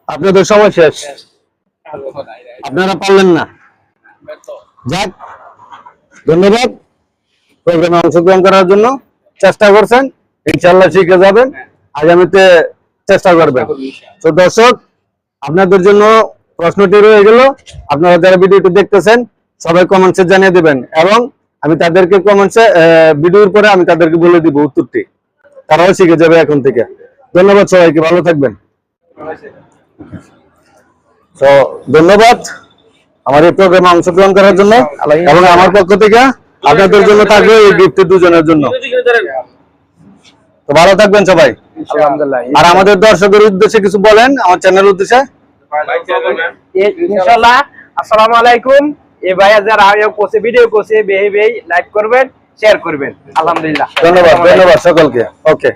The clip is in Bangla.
আপনাদের সময় শেষ, আপনারা পারলেন না। যাক, ধন্যবাদ প্রোগ্রামে অংশগ্রহণ করার জন্য। চেষ্টা করছেন, ইনশাআল্লাহ শিখে যাবেন, আগামীতে চেষ্টা করবেন। তো দর্শক, আপনাদের জন্য প্রশ্নটি রয়ে গেল। আপনারা যারা ভিডিওটি দেখতেছেন সবাই কমেন্টসে জানিয়ে দিবেন, এবং আমি তাদেরকে কমেন্টসে ভিডিওর পরে আমি তাদেরকে বলে দিব উত্তরটি, তারাও শিখে যাবে এখন থেকে। ধন্যবাদ সবাইকে, ভালো থাকবেন। তো ধন্যবাদ আমার এই প্রোগ্রামে অংশগ্রহণ করার জন্য, এবং আমার পক্ষ থেকে আপনাদের জন্য থাকবে এই গিফট দুজনের জন্য। তো ভালো থাকবেন সবাই, আলহামদুলিল্লাহ। আর আমাদের দর্শকের উদ্দেশ্যে কিছু বলেন, আমার চ্যানেল উদ্দেশ্যে। ইনশাআল্লাহ, আসসালামু আলাইকুম। এই ভাইয়া যারা কোসে ভিডিও কোসে বেহি বেহি লাইক করবেন, শেয়ার করবেন। আলহামদুলিল্লাহ, ধন্যবাদ, ধন্যবাদ সকলকে। ওকে।